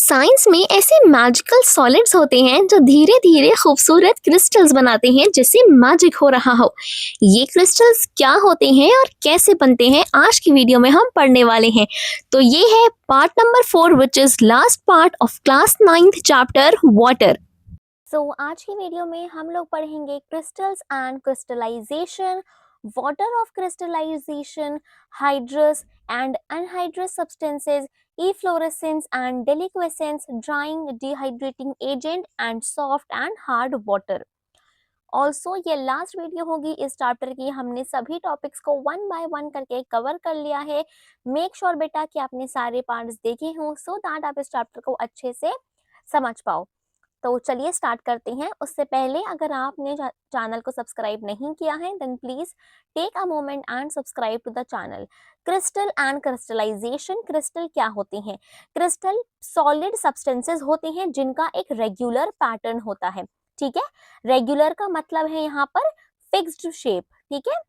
Science में ऐसे magical solids होते हैं जो धीरे धीरे खूबसूरत क्रिस्टल्स बनाते हैं, जैसे मैजिक हो रहा हो। ये क्रिस्टल्स क्या होते हैं और कैसे बनते हैं, आज की वीडियो में हम पढ़ने वाले हैं। तो ये है part number 4, which is last part of class 9th chapter water. आज की वीडियो में हम लोग पढ़ेंगे crystals and crystallization, water of crystallization, hydrous and anhydrous substances, efflorescence and deliquescence, drying, dehydrating agent and soft and hard water। Also ये last video होगी इस chapter की। हमने सभी टॉपिक्स को वन बाय वन करके कवर कर लिया है। मेक श्योर बेटा कि आपने सारे पार्ट्स देखे हों, सो दैट आप इस चैप्टर को अच्छे से समझ पाओ। तो चलिए स्टार्ट करते हैं। उससे पहले अगर आपने चैनल को सब्सक्राइब नहीं किया है, then please take a moment and subscribe to the channel. Crystal and crystallization. Crystal क्या होते हैं? क्रिस्टल सॉलिड सब्सटेंसेस होते हैं जिनका एक रेगुलर पैटर्न होता है। ठीक है, रेगुलर का मतलब है यहाँ पर फिक्स्ड शेप। ठीक है,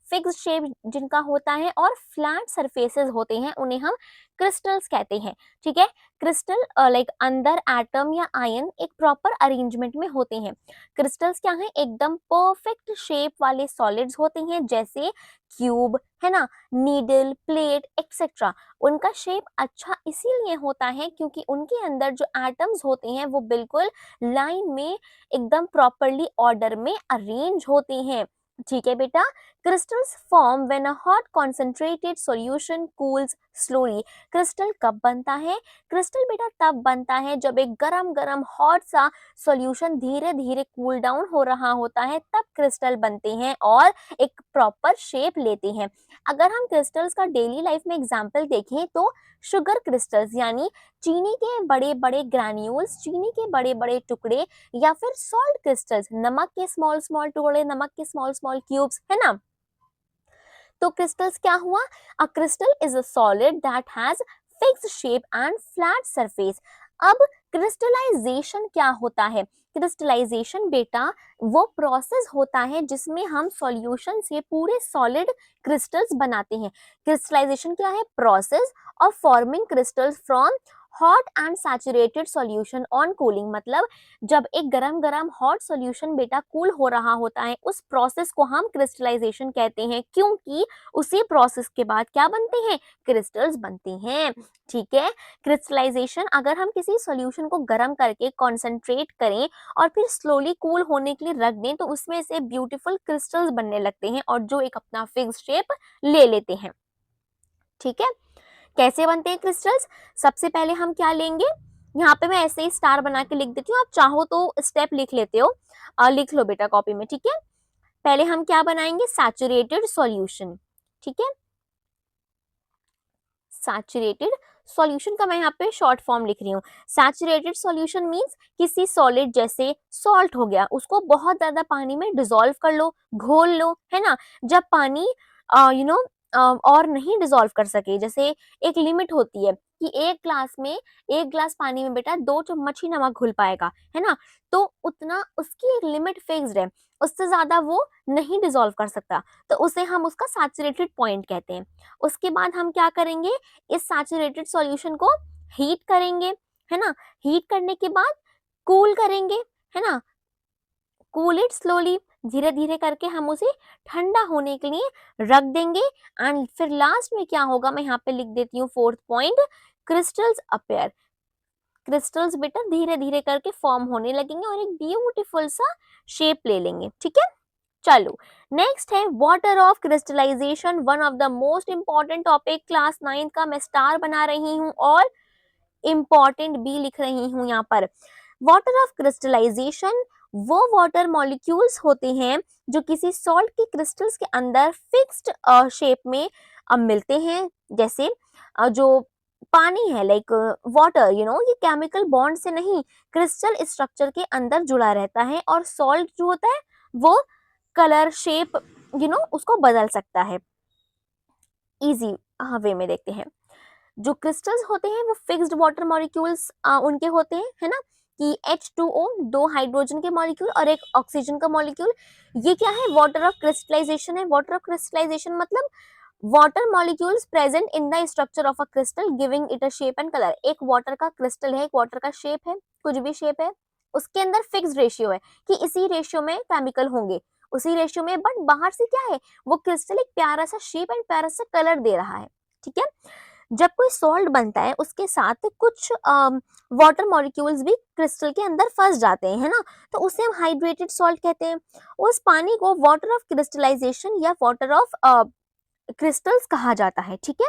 फिक्स्ड शेप जिनका होता है और फ्लैट सरफेसेस होते हैं, उन्हें हम क्रिस्टल्स कहते हैं। ठीक है, क्रिस्टल लाइक अंदर एटम या आयन एक प्रॉपर अरेंजमेंट में होते हैं। क्रिस्टल्स क्या हैं? एकदम परफेक्ट शेप वाले सॉलिड्स होते हैं, जैसे क्यूब है ना, नीडल, प्लेट एक्सेट्रा। उनका शेप अच्छा इसीलिए होता है क्योंकि उनके अंदर जो एटम्स होते हैं वो बिल्कुल लाइन में एकदम प्रॉपरली ऑर्डर में अरेंज होते हैं। ठीक है बेटा, crystals form when a hot concentrated solution cools slowly. Crystal कब बनता है? क्रिस्टल बेटा तब बनता है जब एक गरम गरम हॉट सा सॉल्यूशन धीरे धीरे कूल डाउन हो रहा होता है, तब क्रिस्टल बनते हैं और एक प्रॉपर शेप लेते हैं। अगर हम क्रिस्टल्स का डेली लाइफ में एग्जाम्पल देखें तो शुगर क्रिस्टल्स यानी चीनी के बड़े बड़े ग्रैन्यूल्स, चीनी के बड़े बड़े टुकड़े, या फिर सॉल्ट क्रिस्टल्स, नमक के स्मॉल स्मॉल टुकड़े, नमक के स्मॉल स्मॉल क्यूब्स, है ना। तो क्रिस्टल्स क्या हुआ? A crystal is a solid that has fixed shape and flat surface. अब क्रिस्टलाइजेशन क्या होता है? क्रिस्टलाइजेशन बेटा वो प्रोसेस होता है जिसमें हम सॉल्यूशन से पूरे सॉलिड क्रिस्टल्स बनाते हैं। क्रिस्टलाइजेशन क्या है? Process of forming crystals from hot and saturated solution on cooling. मतलब जब एक गरम गरम हॉट सॉल्यूशन बेटा कूल हो रहा होता है, उस प्रोसेस को हम क्रिस्टलाइजेशन कहते हैं, क्योंकि उसी प्रोसेस के बाद क्या बनते हैं? क्रिस्टल्स बनते हैं। ठीक है, क्रिस्टलाइजेशन अगर हम किसी सॉल्यूशन को गर्म करके कॉन्सेंट्रेट करें और फिर स्लोली कूल होने के लिए रख दें, तो उसमें से ब्यूटीफुल क्रिस्टल्स बनने लगते हैं और जो एक अपना फिक्स शेप ले लेते हैं। ठीक है, कैसे बनते हैं क्रिस्टल्स? सबसे पहले हम क्या लेंगे, यहाँ पे मैं ऐसे ही स्टार बना के लिख देती हूँ, आप चाहो तो स्टेप लिख लेते हो, लिख लो बेटा कॉपी में। ठीक है, पहले हम क्या बनाएंगे? Saturated solution. ठीक है, सैचुरेटेड सॉल्यूशन का मैं यहाँ पे शॉर्ट फॉर्म लिख रही हूँ। सैचुरेटेड सॉल्यूशन मींस किसी सॉलिड जैसे सॉल्ट हो गया, उसको बहुत ज्यादा पानी में डिसॉल्व कर लो, घोल लो, है ना। जब पानी यू नो और नहीं डिसॉल्व कर सके, जैसे एक लिमिट होती है कि एक ग्लास पानी में बेटा 2 चम्मच ही नमक घुल पाएगा, है ना। तो उतना उसकी एक लिमिट फिक्स्ड है, उससे ज्यादा वो नहीं डिसॉल्व कर सकता, तो उसे हम उसका सैचुरेटेड पॉइंट कहते हैं। उसके बाद हम क्या करेंगे? इस सैचुरेटेड सॉल्यूशन को हीट करेंगे, है ना। हीट करने के बाद कूल करेंगे, है ना। कूल इट स्लोली, धीरे धीरे करके हम उसे ठंडा होने के लिए रख देंगे। एंड फिर लास्ट में क्या होगा, मैं यहाँ पे लिख देती हूँ fourth point, crystals appear. Crystals बेटा धीरे धीरे करके फॉर्म होने लगेंगे और एक ब्यूटीफुल सा शेप ले लेंगे। ठीक है, चलो नेक्स्ट है water of crystallization, one of the most important topic class 9 का। मैं स्टार बना रही हूँ और इंपॉर्टेंट भी लिख रही हूँ यहाँ पर। वाटर ऑफ क्रिस्टलाइजेशन वो वाटर मॉलिक्यूल्स होते हैं जो किसी सॉल्ट की क्रिस्टल्स के अंदर फिक्स्ड शेप में मिलते हैं। जैसे जो पानी है, लाइक वाटर, ये केमिकल बॉन्ड से नहीं, क्रिस्टल स्ट्रक्चर के अंदर जुड़ा रहता है। और सॉल्ट जो होता है वो कलर, शेप, उसको बदल सकता है। इजी वे में देखते हैं, जो क्रिस्टल्स होते हैं वो फिक्स्ड वाटर मॉलिक्यूल्स उनके होते हैं, है ना, कि H2O, 2 हाइड्रोजन के मॉलिक्यूल और एक ऑक्सीजन का मॉलिक्यूल। ये क्या है? वाटर ऑफ क्रिस्टलाइजेशन है। वाटर ऑफ क्रिस्टलाइजेशन मतलब water molecules present in the structure of a crystal giving it a shape and colour. एक वाटर का क्रिस्टल है, एक वाटर का शेप है, कुछ भी शेप है, उसके अंदर फिक्स रेशियो है कि इसी रेशियो में केमिकल होंगे, उसी रेशियो में, बट बाहर से क्या है, वो क्रिस्टल एक प्यारा सा शेप एंड प्यारा सा कलर दे रहा है। ठीक है, जब कोई सॉल्ट बनता है उसके साथ कुछ वाटर मॉलिक्यूल्स भी क्रिस्टल के अंदर फंस जाते हैं, है ना, तो उसे हम हाइड्रेटेड सॉल्ट कहते हैं। उस पानी को वाटर ऑफ क्रिस्टलाइजेशन या वाटर ऑफ क्रिस्टल्स कहा जाता है। ठीक है,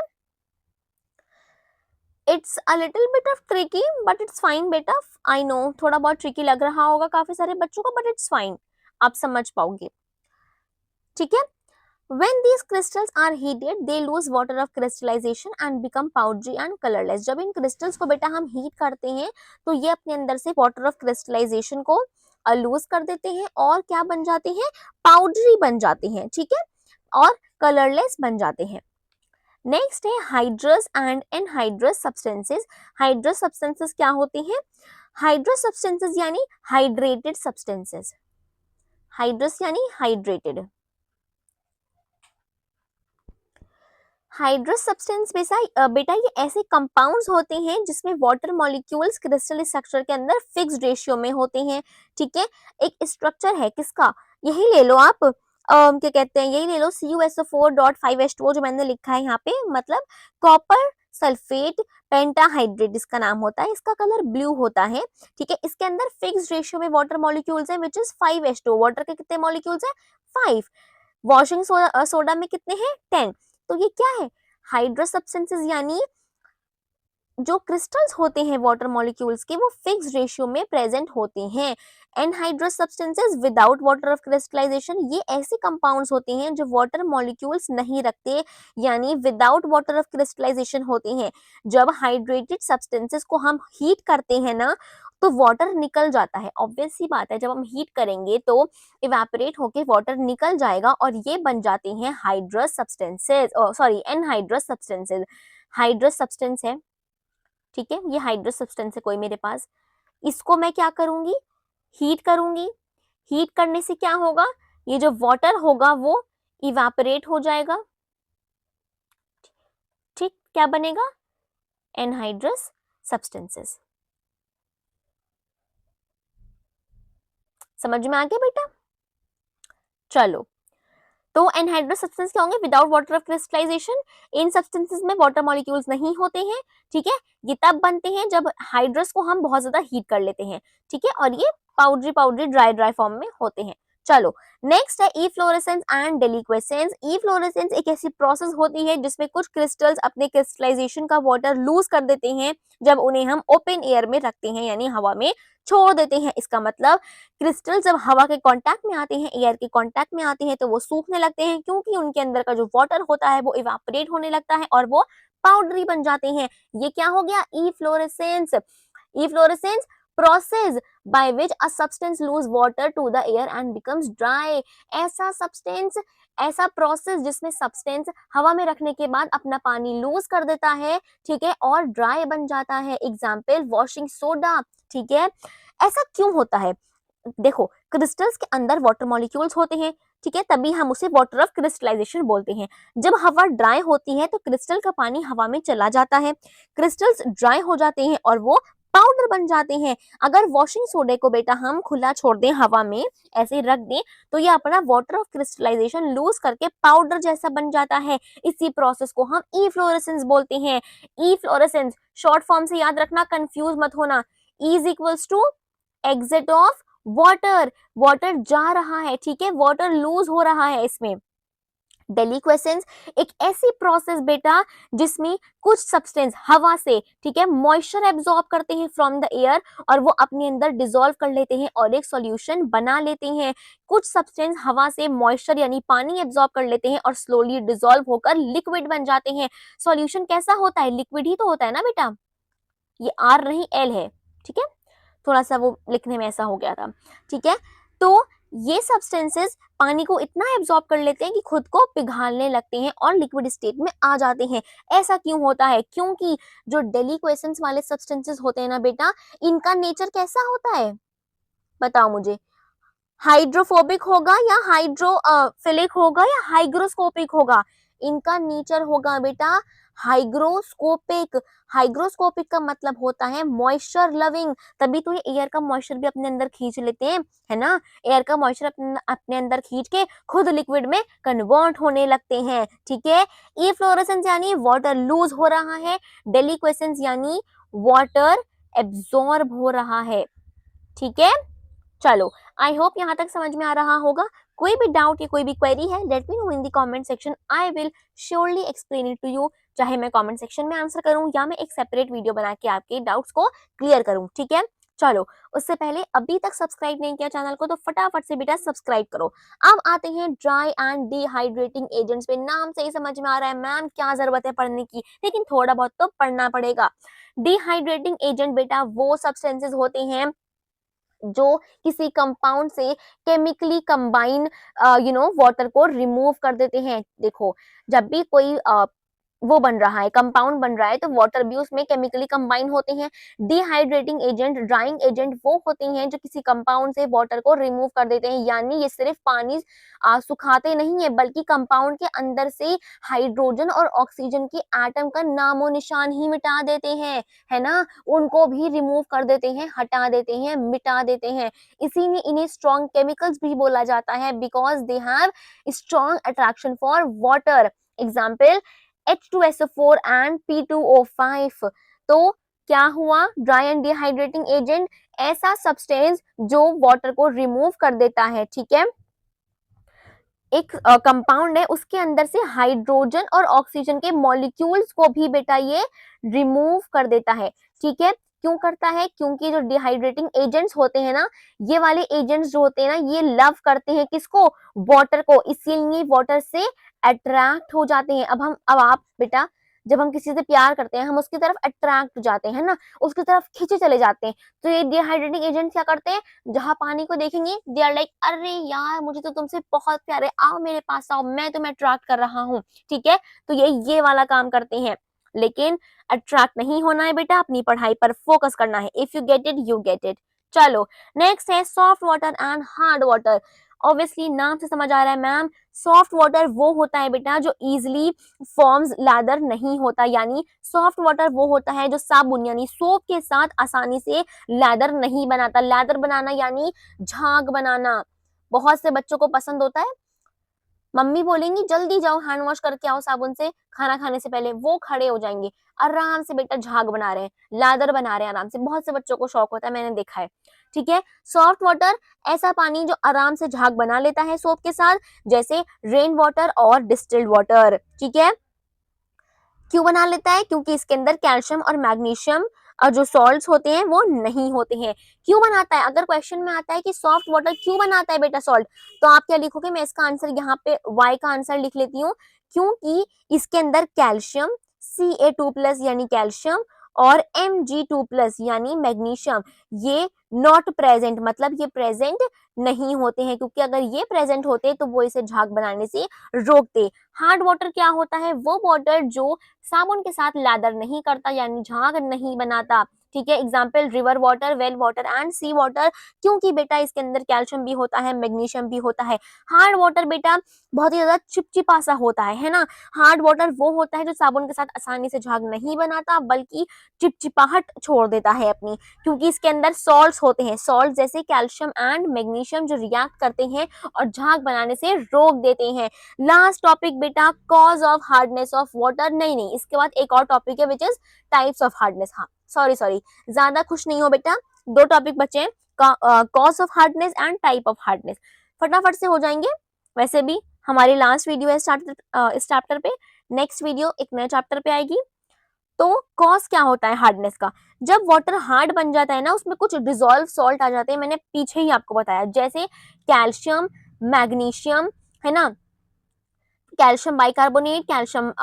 it's a little bit of tricky but it's fine बेटा। आई नो थोड़ा बहुत ट्रिकी लग रहा होगा काफी सारे बच्चों को, बट इट्स फाइन, आप समझ पाओगे। ठीक है, when these crystals are heated they lose water of crystallization and become powdery and colorless। जब इन क्रिस्टल्स को बेटा हम हीट करते हैं तो ये अपने अंदर से वाटर ऑफ क्रिस्टलाइजेशन को लूज कर देते हैं और क्या बन जाते हैं, पाउडरी बन जाते हैं। ठीक है, और कलरलेस बन जाते हैं। नेक्स्ट है hydrous and anhydrous substances. Hydrous substances क्या होते हैं, हाइड्रस सब्सटेंसेस यानी हाइड्रेटेड सब्सटेंसेस, हाइड्रस यानी हाइड्रेटेड। हाइड्रस सब्सटेंस बेटा ये ऐसे कंपाउंड्स होते हैं जिसमें वाटर मॉलिक्यूल्स क्रिस्टल स्ट्रक्चर के अंदर फिक्स्ड रेशियो में होते हैं। ठीक है, एक स्ट्रक्चर है किसका, यही ले लो आप, क्या कहते हैं, यही ले लो CuSO4.5H2O जो मैंने लिखा है यहाँ पे, मतलब कॉपर सल्फेट पेंटाहाइड्रेट इसका नाम होता है, इसका कलर ब्लू होता है। ठीक है, इसके अंदर फिक्स्ड रेशियो में वाटर मॉलिक्यूल्स है विच इज 5H2O। वाटर के कितने मॉलिक्यूल्स है, 5। वॉशिंग सोडा में कितने हैं, 10। तो ये क्या है, हाइड्रस सब्सटेंसेस यानी जो क्रिस्टल्स होते हैं वाटर मॉलिक्यूल्स के वो फिक्स रेशियो में प्रेजेंट होते हैं। Anhydrous substances without water of crystallization, ये ऐसे कंपाउंड्स होते हैं जो वाटर मॉलिक्यूल्स नहीं रखते, यानी विदाउट वाटर ऑफ क्रिस्टलाइजेशन होते हैं। जब हाइड्रेटेड सब्सटेंसेस को हम हीट करते हैं ना तो वाटर निकल जाता है, ऑब्वियस सी बात है, जब हम हीट करेंगे तो इवेपोरेट होके वाटर निकल जाएगा और ये बन जाते हैं hydrous substances, sorry anhydrous substances. Hydrous substance है, ठीक है, ये हाइड्रस सब्सटेंस है कोई मेरे पास, इसको मैं क्या करूंगी, हीट करूंगी। हीट करने से क्या होगा, ये जो वाटर होगा वो इवेपोरेट हो जाएगा। ठीक, क्या बनेगा, एनहाइड्रस सब्सटेंसेस। समझ में आ गया बेटा, चलो, तो एनहाइड्रस सब्सटेंस क्या होंगे, विदाउट वाटर ऑफ क्रिस्टलाइजेशन। इन सब्सटेंसेस में वाटर मॉलिक्यूल्स नहीं होते हैं। ठीक है, ये तब बनते हैं जब हाइड्रस को हम बहुत ज्यादा हीट कर लेते हैं। ठीक है, और ये powdery powdery dry dry form में होते हैं। चलो, नेक्स्ट है इफ्लोरेसेंस एंड डेलिक्वेसेंस। इफ्लोरेसेंस एक ऐसी प्रोसेस होती है जिसमें कुछ क्रिस्टल्स अपने क्रिस्टलाइजेशन का वाटर लूज कर देते हैं जब उन्हें हम ओपन एयर में रखते हैं, यानी हवा में छोड़ देते हैं। इसका मतलब क्रिस्टल जब हवा के कांटेक्ट में आते हैं, एयर के कांटेक्ट में आते हैं, तो वो सूखने लगते हैं क्योंकि उनके अंदर का जो वाटर होता है वो इवेपोरेट होने लगता है और वो पाउडरी बन जाते हैं। ये क्या हो गया, efflorescence. Efflorescence process by which a substance lose water to the air and becomes dry। ऐसा substance, ऐसा process जिसमें substance हवा में रखने के बाद अपना पानी लूज कर देता है, ठीक है, और ड्राई बन जाता है। Example washing soda. ठीक है, ऐसा क्यों होता है, देखो क्रिस्टल्स के अंदर वाटर मॉलिक्यूल्स होते हैं, ठीक है, तभी हम उसे वाटर ऑफ क्रिस्टलाइजेशन बोलते हैं। जब हवा ड्राई होती है तो क्रिस्टल का पानी हवा में चला जाता है, क्रिस्टल्स ड्राई हो जाते हैं और वो पाउडर बन जाते हैं। अगर वॉशिंग सोडे को बेटा हम खुला छोड़ दें, हवा में ऐसे रख दें, तो ये अपना वाटर ऑफ क्रिस्टलाइजेशन लूज करके पाउडर जैसा बन जाता है। इसी प्रोसेस को हम इफ्लोरेसेंस बोलते हैं। इफ्लोरेसेंस शॉर्ट फॉर्म से याद रखना, कंफ्यूज मत होना। E is equals to exit of water, water जा रहा है, ठीक है, वाटर लूज हो रहा है इसमें। डेलिक्वेसेंस एक ऐसी प्रोसेस बेटा जिसमें कुछ सब्सटेंस हवा से, ठीक है, मॉइस्चर एब्जॉर्ब करते हैं फ्रॉम द एयर और वो अपने अंदर डिसॉल्व कर लेते हैं और एक सॉल्यूशन बना लेते हैं। कुछ सब्सटेंस हवा से मॉइस्चर यानी पानी एब्जॉर्ब कर लेते हैं और स्लोली डिसॉल्व होकर लिक्विड बन जाते हैं। सॉल्यूशन कैसा होता है, लिक्विड ही तो होता है ना बेटा, ये आर नहीं एल है, ठीक है, थोड़ा सा वो लिखने में ऐसा हो गया था। ठीक है, तो ये सब्सटेंसेस पानी को इतना एब्जॉर्ब कर लेते हैं कि खुद को पिघालने लगते हैं और लिक्विड स्टेट में आ जाते हैं। ऐसा क्यों होता है, क्योंकि जो डेलिक्वेसेंस वाले सब्सटेंसेस होते हैं ना बेटा, इनका नेचर कैसा होता है, बताओ मुझे, हाइड्रोफोबिक होगा या हाइड्रोफिलिक होगा या हाइग्रोस्कोपिक होगा। इनका नेचर होगा बेटा हाइग्रोस्कोपिक। हाइग्रोस्कोपिक का मतलब होता है मॉइस्चर लविंग, तभी तो ये एयर का मॉइस्चर भी अपने अंदर खींच लेते हैं, है ना। एयर का मॉइस्चर अपने अंदर खींच के खुद लिक्विड में कन्वर्ट होने लगते हैं, ठीक है। इफ्लोरेसेंस यानी वाटर लूज हो रहा है, डेलिक्वेसेंस यानी वाटर एब्जॉर्ब हो रहा है, ठीक है। चलो, आई होप यहाँ तक समझ में आ रहा होगा। कोई भी डाउट या कोई भी क्वेरी है, let me know in the comment section, I will surely explain it to you. चाहे मैं कमेंट सेक्शन में आंसर करूं या मैं एक सेपरेट वीडियो बना के आपके डाउट्स को क्लियर करूं, ठीक है। चलो, उससे पहले अभी तक सब्सक्राइब नहीं किया चैनल को तो फटाफट से बेटा सब्सक्राइब करो। अब आते हैं ड्राई एंड डिहाइड्रेटिंग एजेंट्स पे। नाम से ही समझ में आ रहा है मैम क्या जरूरत है पढ़ने की, लेकिन थोड़ा बहुत तो पढ़ना पड़ेगा। डिहाइड्रेटिंग एजेंट बेटा वो सब्सटेंसेस होते हैं जो किसी कंपाउंड से केमिकली कंबाइन वाटर को रिमूव कर देते हैं। देखो, जब भी कोई वो बन रहा है, कंपाउंड बन रहा है, तो वाटर भी उसमें केमिकली कंबाइन होते हैं। डिहाइड्रेटिंग एजेंट, ड्राइंग एजेंट वो होते हैं जो किसी कंपाउंड से वाटर को रिमूव कर देते हैं, यानी ये सिर्फ पानी सुखाते नहीं है बल्कि कंपाउंड के अंदर से हाइड्रोजन और ऑक्सीजन की एटम का नामो निशान ही मिटा देते हैं, है ना। उनको भी रिमूव कर देते हैं, हटा देते हैं, मिटा देते हैं। इसीलिए इन्हें स्ट्रॉन्ग केमिकल्स भी बोला जाता है, because they have strong attraction for water. Example H2SO4 and P2O5। तो क्या हुआ, ड्राई एंड डिहाइड्रेटिंग एजेंट ऐसा सब्सटेंस जो वाटर को रिमूव कर देता है, ठीक है। एक कंपाउंड है, उसके अंदर से हाइड्रोजन और ऑक्सीजन के मॉलिक्यूल्स को भी बेटा ये रिमूव कर देता है, ठीक है। क्यों करता है, क्योंकि जो डिहाइड्रेटिंग एजेंट्स होते हैं ना, ये वाले एजेंट्स जो होते हैं ना, ये लव करते हैं किसको, वाटर को, इसीलिए वाटर से अट्रैक्ट हो जाते हैं। अब आप बेटा, जब हम किसी से प्यार करते हैं हम उसकी तरफ अट्रैक्ट हो जाते हैं ना, उसकी तरफ खींचे चले जाते हैं। तो ये डिहाइड्रेटिंग एजेंट क्या करते हैं, जहां पानी को देखेंगे दे आर लाइक अरे यार मुझे तो तुमसे बहुत प्यार है, आओ मेरे पास आओ, मैं तुम्हें अट्रैक्ट कर रहा हूँ, ठीक है। तो ये वाला काम करते हैं। लेकिन अट्रैक्ट नहीं होना है बेटा, अपनी पढ़ाई पर फोकस करना है। If you get it you get it. चलो, नेक्स्ट है soft water and hard water. Obviously नाम से समझ आ रहा है मैम, सॉफ्ट वाटर वो होता है बेटा जो इजिली फॉर्म्स लैदर नहीं होता, यानी सॉफ्ट वाटर वो होता है जो साबुन यानी सोप के साथ आसानी से लैदर नहीं बनाता। लैदर बनाना यानी झाग बनाना, बहुत से बच्चों को पसंद होता है। मम्मी बोलेंगी जल्दी जाओ हैंड वॉश करके आओ साबुन से, खाना खाने से पहले वो खड़े हो जाएंगे, आराम से बेटा झाग बना रहे हैं, लादर बना रहे हैं आराम से। बहुत से बच्चों को शौक होता है, मैंने देखा है, ठीक है। सॉफ्ट वाटर ऐसा पानी जो आराम से झाग बना लेता है सोप के साथ, जैसे रेन वाटर और डिस्टिल्ड वाटर, ठीक है। क्यों बना लेता है, क्योंकि इसके अंदर कैल्शियम और मैग्नीशियम और जो सॉल्ट्स होते हैं वो नहीं होते हैं। क्यों बनाता है, अगर क्वेश्चन में आता है कि सॉफ्ट वाटर क्यों बनाता है बेटा सॉल्ट, तो आप क्या लिखोगे, मैं इसका आंसर यहाँ पे वाई का आंसर लिख लेती हूँ, क्योंकि इसके अंदर कैल्शियम Ca2+ यानी कैल्शियम और Mg2+ यानी मैग्नीशियम ये नॉट प्रेजेंट, मतलब ये प्रेजेंट नहीं होते हैं, क्योंकि अगर ये प्रेजेंट होते तो वो इसे झाग बनाने से रोकते। हार्ड वाटर क्या होता है, वो वाटर जो साबुन के साथ लैदर नहीं करता यानी झाग नहीं बनाता, ठीक है। Example river water, well water and sea water, क्योंकि बेटा इसके अंदर कैल्शियम भी होता है, मैग्नीशियम भी होता है। हार्ड वाटर बेटा बहुत ही ज्यादा चिपचिपा सा होता है ना। हार्ड वाटर वो होता है जो साबुन के साथ आसानी से झाग नहीं बनाता बल्कि चिपचिपाहट छोड़ देता है अपनी, क्योंकि इसके अंदर सॉल्ट्स होते हैं, सॉल्ट जैसे कैल्शियम एंड मैग्नीशियम जो रिएक्ट करते हैं और झाग बनाने से रोक देते हैं। लास्ट टॉपिक बेटा cause of hardness of water, नहीं इसके बाद एक और टॉपिक है which is types of hardness. हाँ सॉरी ज्यादा खुश नहीं हो बेटा, दो टॉपिक बचे हैं, cause of hardness and type of hardness, फटाफट से हो जाएंगे। वैसे भी हमारी लास्ट वीडियो है इस चैप्टर पे, नेक्स्ट वीडियो एक नए चैप्टर पे आएगी। तो कॉज क्या होता है हार्डनेस का, जब वाटर हार्ड बन जाता है ना, उसमें कुछ डिजोल्व सॉल्ट आ जाते हैं, मैंने पीछे ही आपको बताया, जैसे कैल्शियम, मैग्नीशियम, है ना, calcium bicarbonate, calcium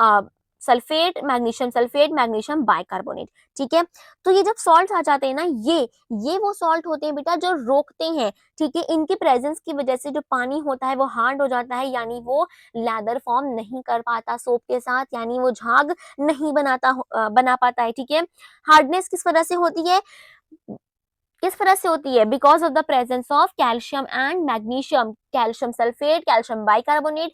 sulphate, magnesium bicarbonate, ठीक है। तो ये जब सॉल्ट आ जाते हैं ना, ये वो सॉल्ट होते हैं बेटा जो रोकते हैं, ठीक है। इनकी प्रेजेंस की वजह से जो पानी होता है वो हार्ड हो जाता है, यानी वो लैदर फॉर्म नहीं कर पाता सोप के साथ, यानी वो झाग नहीं बना पाता है, ठीक है। हार्डनेस किस वजह से होती है, because of the presence of calcium and magnesium, calcium sulphate, calcium bicarbonate,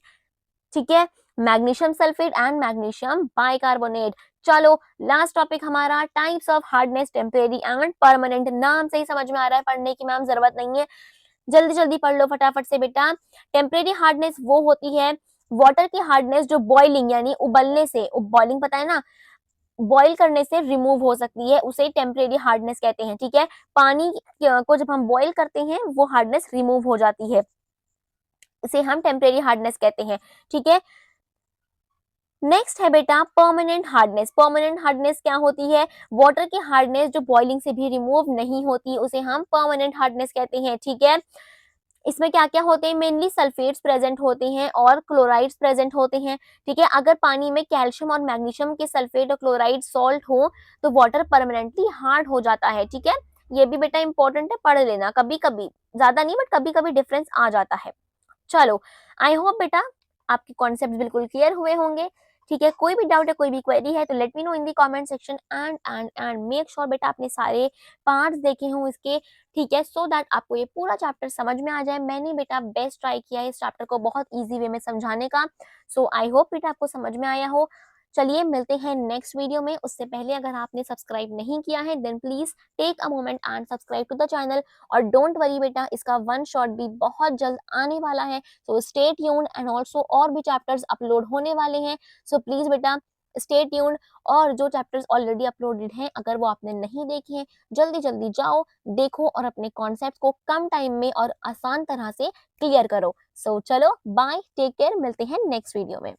ठीक है। Magnesium sulphate and magnesium bicarbonate. चलो लास्ट टॉपिक हमारा types of hardness, temporary and permanent. नाम से ही समझ में आ रहा है, पढ़ने की मैम जरूरत नहीं है, जल्दी जल्दी पढ़ लो फटाफट से बेटा। टेम्परेरी हार्डनेस वो होती है वाटर की हार्डनेस जो बॉइलिंग यानी उबलने से, बॉइलिंग पता है ना, बॉईल करने से रिमूव हो सकती है, उसे टेम्परेरी हार्डनेस कहते हैं। ठीक है, पानी को जब हम बॉईल करते हैं वो हार्डनेस रिमूव हो जाती है, इसे हम टेम्परेरी हार्डनेस कहते हैं। ठीक है, नेक्स्ट है बेटा परमानेंट हार्डनेस। परमानेंट हार्डनेस क्या होती है? वाटर की हार्डनेस जो बॉइलिंग से भी रिमूव नहीं होती, उसे हम परमानेंट हार्डनेस कहते हैं। ठीक है, इसमें क्या क्या होते हैं? मेनली सल्फेट्स प्रेजेंट होते हैं और क्लोराइड्स प्रेजेंट होते हैं। ठीक है, अगर पानी में कैल्शियम और मैग्नीशियम के सल्फेट और क्लोराइड सॉल्ट हो तो वाटर परमानेंटली हार्ड हो जाता है। ठीक है, ये भी बेटा इंपॉर्टेंट है, पढ़ लेना, कभी कभी, ज्यादा नहीं बट कभी कभी डिफरेंस आ जाता है। चलो, आई होप बेटा आपके कॉन्सेप्ट बिल्कुल क्लियर हुए होंगे। ठीक है, कोई भी डाउट है, कोई भी क्वेरी है तो late me know in the comment section and make sure बेटा आपने सारे पार्ट्स देखे हों इसके। ठीक है, सो दैट आपको ये पूरा चैप्टर समझ में आ जाए। मैंने बेटा बेस्ट ट्राई किया है इस चैप्टर को बहुत इजी वे में समझाने का। सो आई होप बेटा आपको समझ में आया हो। चलिए मिलते हैं नेक्स्ट वीडियो में। उससे पहले अगर आपने सब्सक्राइब नहीं किया है then please take a moment and subscribe to the channel. और डोंट वरी बेटा, इसका वन शॉट भी बहुत जल्द आने वाला है, so stay tuned. And also और भी चैप्टर्स अपलोड होने वाले हैं, सो प्लीज बेटा स्टे ट्यून्ड। और जो चैप्टर्स ऑलरेडी अपलोडेड हैं अगर वो आपने नहीं देखे हैं, जल्दी जल्दी जाओ देखो और अपने कॉन्सेप्ट को कम टाइम में और आसान तरह से क्लियर करो। सो चलो बाय, टेक केयर, मिलते हैं नेक्स्ट वीडियो में।